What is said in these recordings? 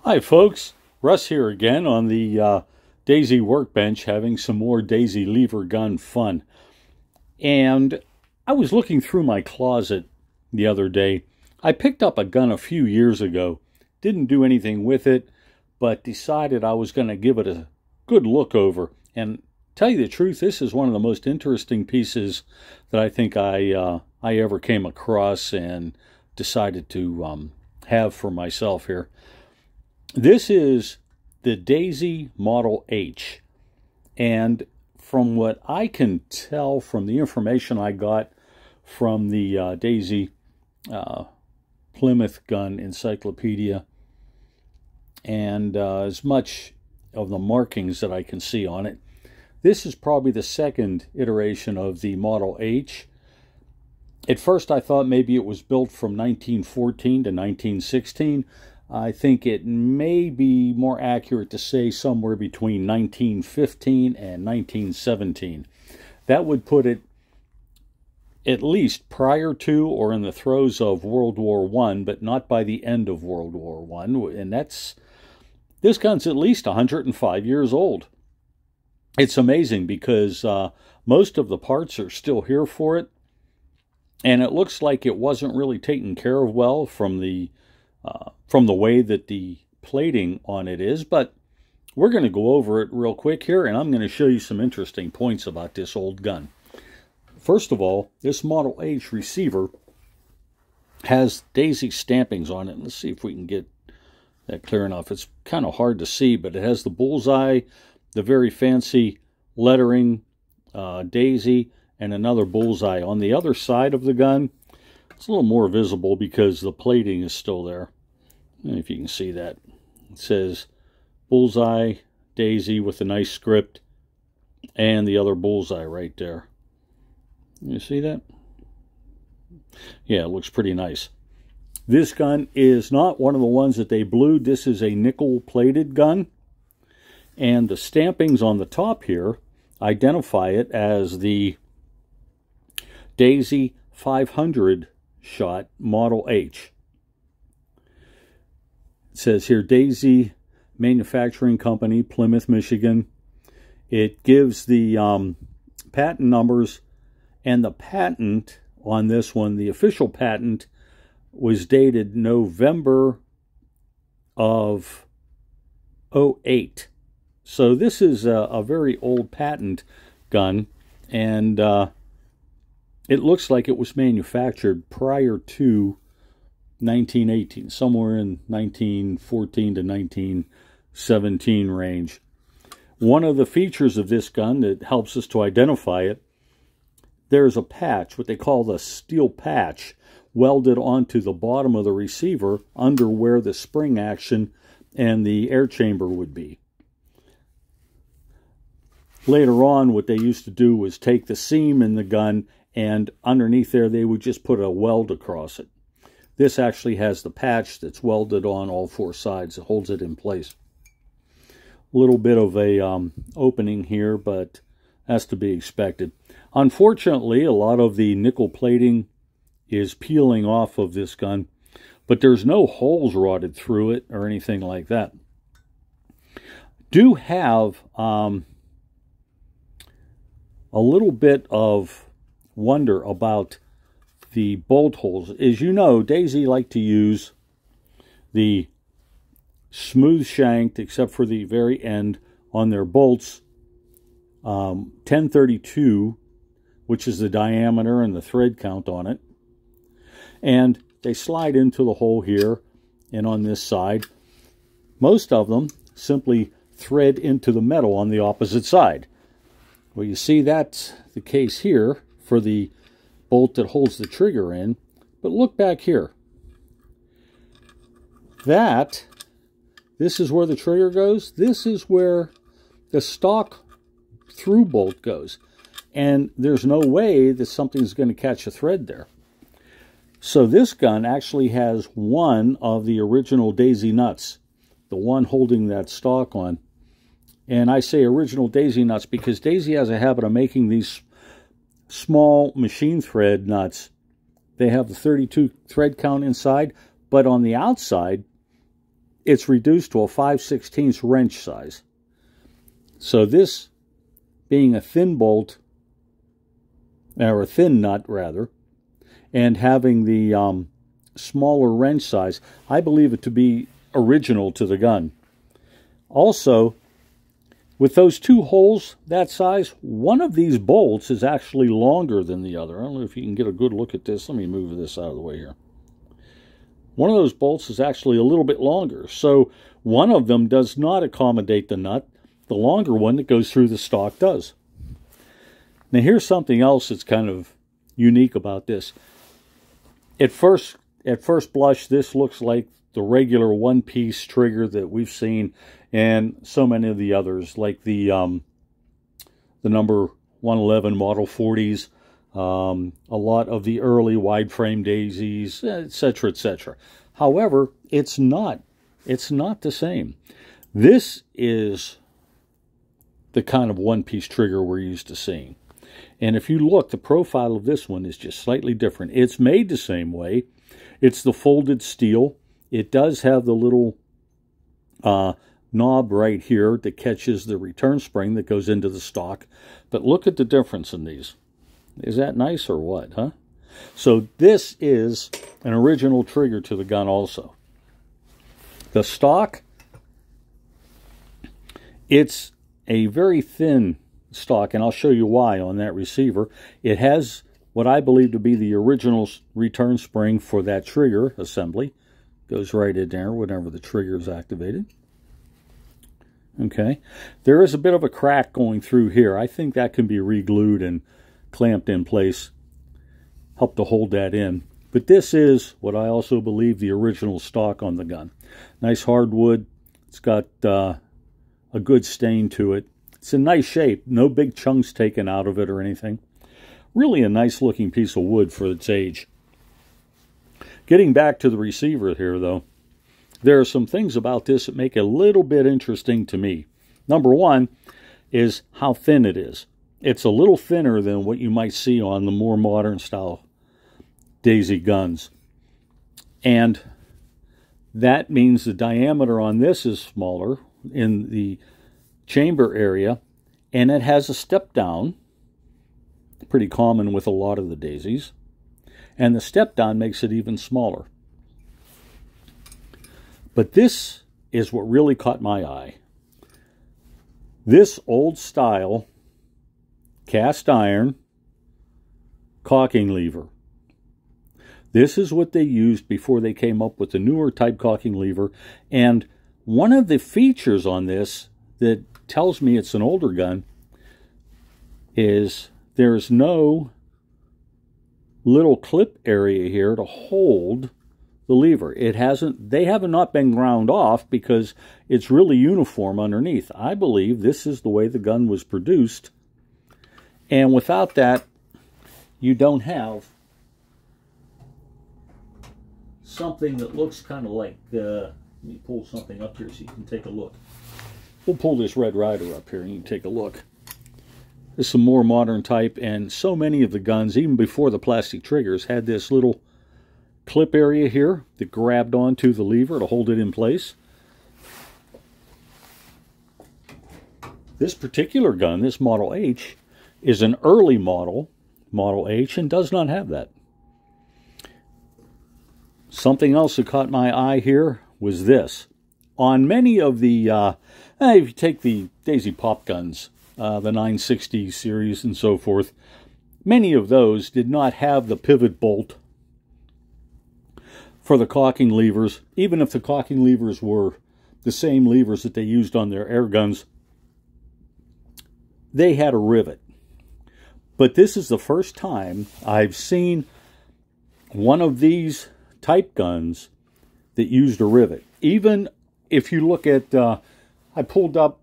Hi folks, Russ here again on the Daisy workbench having some more Daisy lever gun fun. And I was looking through my closet the other day. I picked up a gun a few years ago, didn't do anything with it, but decided I was going to give it a good look over. And tell you the truth, this is one of the most interesting pieces that I think I ever came across and decided to have for myself here. This is the Daisy Model H, and from what I can tell from the information I got from the Daisy Plymouth Gun Encyclopedia, and as much of the markings that I can see on it, this is probably the second iteration of the Model H. At first I thought maybe it was built from 1914 to 1916. I think it may be more accurate to say somewhere between 1915 and 1917. That would put it at least prior to or in the throes of World War I, but not by the end of World War I. And this gun's at least 105 years old. It's amazing because most of the parts are still here for it. And it looks like it wasn't really taken care of well from the way that the plating on it is, but we're going to go over it real quick here, and I'm going to show you some interesting points about this old gun. First of all, this Model H receiver has Daisy stampings on it. Let's see if we can get that clear enough. It's kind of hard to see, but it has the bullseye, the very fancy lettering, Daisy, and another bullseye. On the other side of the gun, it's a little more visible because the plating is still there. If you can see that. It says bullseye, Daisy with a nice script, and the other bullseye right there. You see that? Yeah, it looks pretty nice. This gun is not one of the ones that they blued. This is a nickel-plated gun. And the stampings on the top here identify it as the Daisy 500 shot Model H. It says here Daisy Manufacturing Company, Plymouth, Michigan. It gives the patent numbers, and the patent on this one, the official patent, was dated November of 08. So this is a very old patent gun, and it looks like it was manufactured prior to 1918, somewhere in 1914 to 1917 range. One of the features of this gun that helps us to identify it, there's a patch, what they call the steel patch, welded onto the bottom of the receiver under where the spring action and the air chamber would be. Later on, what they used to do was take the seam in the gun, and underneath there they would just put a weld across it. This actually has the patch that's welded on all four sides. It holds it in place. A little bit of a opening here, but that's to be expected. Unfortunately, a lot of the nickel plating is peeling off of this gun, but there's no holes rotted through it or anything like that. Do have a little bit of wonder about the bolt holes. As you know, Daisy like to use the smooth shanked, except for the very end, on their bolts, 1032, which is the diameter and the thread count on it. And they slide into the hole here and on this side. Most of them simply thread into the metal on the opposite side. Well, you see that's the case here for the bolt that holds the trigger in, but look back here. This is where the trigger goes. This is where the stock through bolt goes. And there's no way that something's going to catch a thread there. So this gun actually has one of the original Daisy nuts, the one holding that stock on. And I say original Daisy nuts because Daisy has a habit of making these small machine thread nuts. They have the 32 thread count inside, but on the outside, it's reduced to a 5/16 wrench size. So this being a thin bolt, or a thin nut rather, and having the smaller wrench size, I believe it to be original to the gun. Also, with those two holes that size, one of these bolts is actually longer than the other. I don't know if you can get a good look at this. Let me move this out of the way here. One of those bolts is actually a little bit longer. So one of them does not accommodate the nut. The longer one that goes through the stock does. Now here's something else that's kind of unique about this. At first blush, this looks like the regular one-piece trigger that we've seen, and so many of the others, like the number 111 Model 40s, a lot of the early wide-frame daisies, etc., etc. However, it's not the same. This is the kind of one-piece trigger we're used to seeing. And if you look, the profile of this one is just slightly different. It's made the same way. It's the folded steel. It does have the little knob right here that catches the return spring that goes into the stock. But look at the difference in these. Is that nice or what, huh? So this is an original trigger to the gun also. The stock, it's a very thin stock, and I'll show you why on that receiver. It has what I believe to be the original return spring for that trigger assembly. Goes right in there whenever the trigger is activated. Okay. There is a bit of a crack going through here. I think that can be re-glued and clamped in place. Help to hold that in. But this is what I also believe the original stock on the gun. Nice hardwood. It's got a good stain to it. It's in nice shape. No big chunks taken out of it or anything. Really a nice looking piece of wood for its age. Getting back to the receiver here, though, there are some things about this that make it a little bit interesting to me. Number one is how thin it is. It's a little thinner than what you might see on the more modern style Daisy guns. And that means the diameter on this is smaller in the chamber area, and it has a step down, pretty common with a lot of the Daisies, and the step down makes it even smaller. But this is what really caught my eye. This old style cast iron caulking lever. This is what they used before they came up with the newer type caulking lever, and one of the features on this that tells me it's an older gun is there's no little clip area here to hold the lever. They have not been ground off because it's really uniform underneath. I believe this is the way the gun was produced, and without that you don't have something that looks kind of like let me pull something up here so you can take a look. We'll pull this Red Ryder up here and you can take a look. This is a more modern type, and so many of the guns, even before the plastic triggers, had this little clip area here that grabbed onto the lever to hold it in place. This particular gun, this Model H, is an early Model H, and does not have that. Something else that caught my eye here was this. On many of the, if you take the Daisy Pop guns, the 960 series and so forth, many of those did not have the pivot bolt for the caulking levers. Even if the caulking levers were the same levers that they used on their air guns, they had a rivet. But this is the first time I've seen one of these type guns that used a rivet. Even if you look at, I pulled up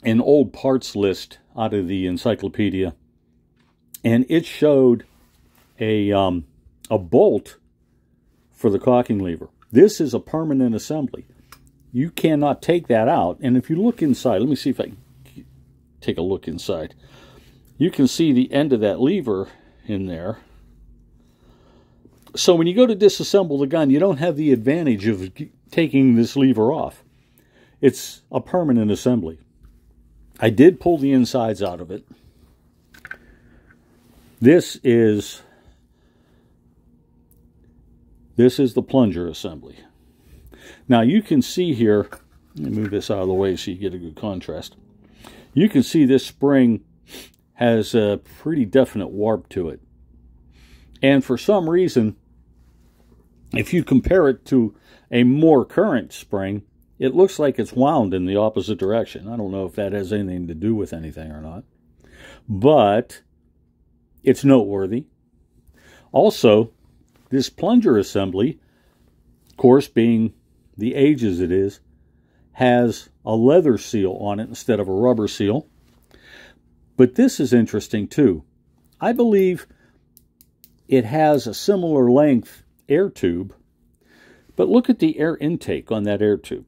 an old parts list out of the encyclopedia, and it showed a bolt for the caulking lever. This is a permanent assembly. You cannot take that out. And if you look inside, let me see if I can take a look inside. You can see the end of that lever in there. So when you go to disassemble the gun, you don't have the advantage of taking this lever off. It's a permanent assembly. I did pull the insides out of it. This is the plunger assembly. Now you can see here, let me move this out of the way so you get a good contrast. You can see this spring has a pretty definite warp to it. And for some reason, if you compare it to a more current spring, it looks like it's wound in the opposite direction. I don't know if that has anything to do with anything or not, but it's noteworthy. Also, this plunger assembly, of course, being the age as it is, has a leather seal on it instead of a rubber seal. But this is interesting too. I believe it has a similar length air tube, but look at the air intake on that air tube.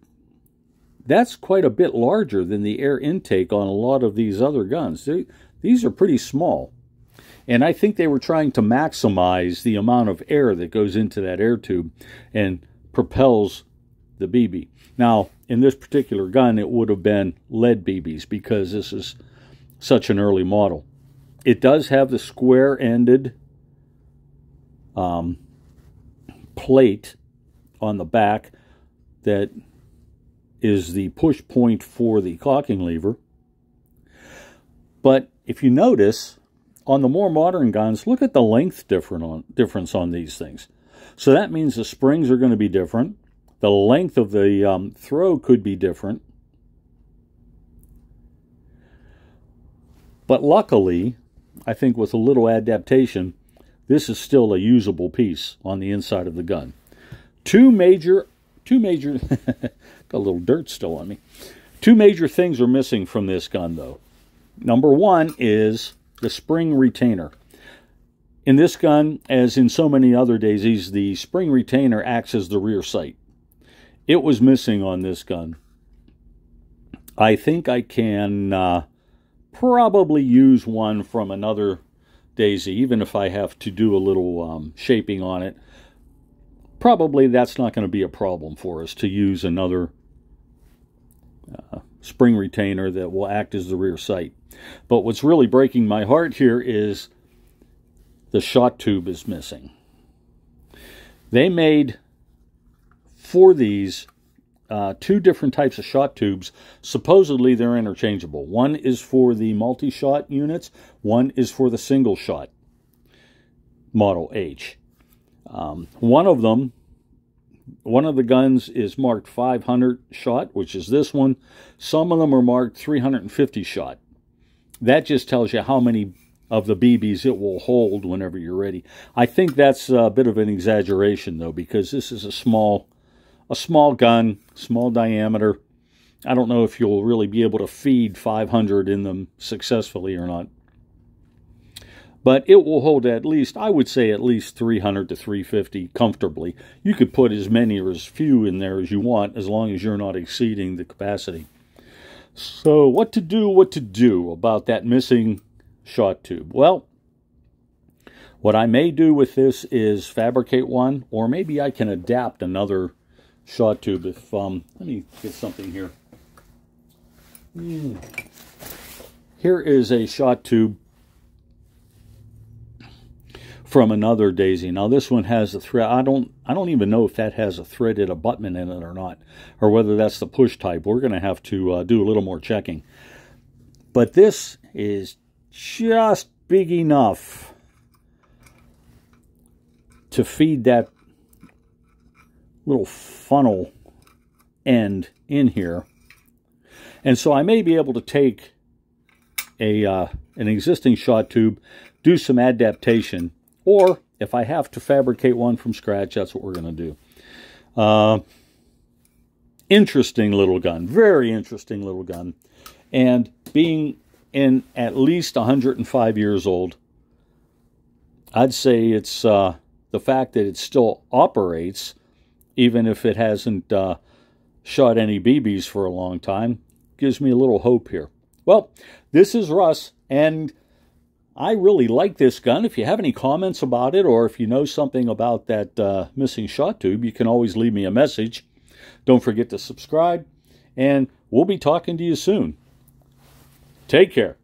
That's quite a bit larger than the air intake on a lot of these other guns. These are pretty small. And I think they were trying to maximize the amount of air that goes into that air tube and propels the BB. Now, in this particular gun, it would have been lead BBs because this is such an early model. It does have the square-ended plate on the back that is the push point for the cocking lever. But if you notice, on the more modern guns, look at the length difference on these things. So that means the springs are going to be different. The length of the throw could be different. But luckily, I think with a little adaptation, this is still a usable piece on the inside of the gun. Two major, got a little dirt still on me. Two major things are missing from this gun, though. Number one is the spring retainer. In this gun, as in so many other daisies, the spring retainer acts as the rear sight. It was missing on this gun. I think I can probably use one from another daisy, even if I have to do a little shaping on it. Probably that's not going to be a problem for us to use another spring retainer that will act as the rear sight. But what's really breaking my heart here is the shot tube is missing. They made, for these, two different types of shot tubes. Supposedly they're interchangeable. One is for the multi-shot units, one is for the single shot Model H. One of the guns is marked 500 shot, which is this one. Some of them are marked 350 shot. That just tells you how many of the BBs it will hold whenever you're ready. I think that's a bit of an exaggeration, though, because this is a small gun, small diameter. I don't know if you'll really be able to feed 500 in them successfully or not. But it will hold at least, I would say at least 300 to 350 comfortably. You could put as many or as few in there as you want, as long as you're not exceeding the capacity. So what to do about that missing shot tube? Well, what I may do with this is fabricate one, or maybe I can adapt another shot tube. If let me get something here. Here is a shot tube from another daisy. Now this one has a thread. I don't even know if that has a threaded abutment in it or not, or whether that's the push type. We're going to have to do a little more checking. But this is just big enough to feed that little funnel end in here. And so I may be able to take an existing shot tube, do some adaptation, or if I have to fabricate one from scratch, that's what we're going to do. Interesting little gun. Very interesting little gun. And being in at least 105 years old, I'd say it's the fact that it still operates, even if it hasn't shot any BBs for a long time, gives me a little hope here. Well, this is Russ, and I really like this gun. If you have any comments about it, or if you know something about that missing shot tube, you can always leave me a message. Don't forget to subscribe, and we'll be talking to you soon. Take care.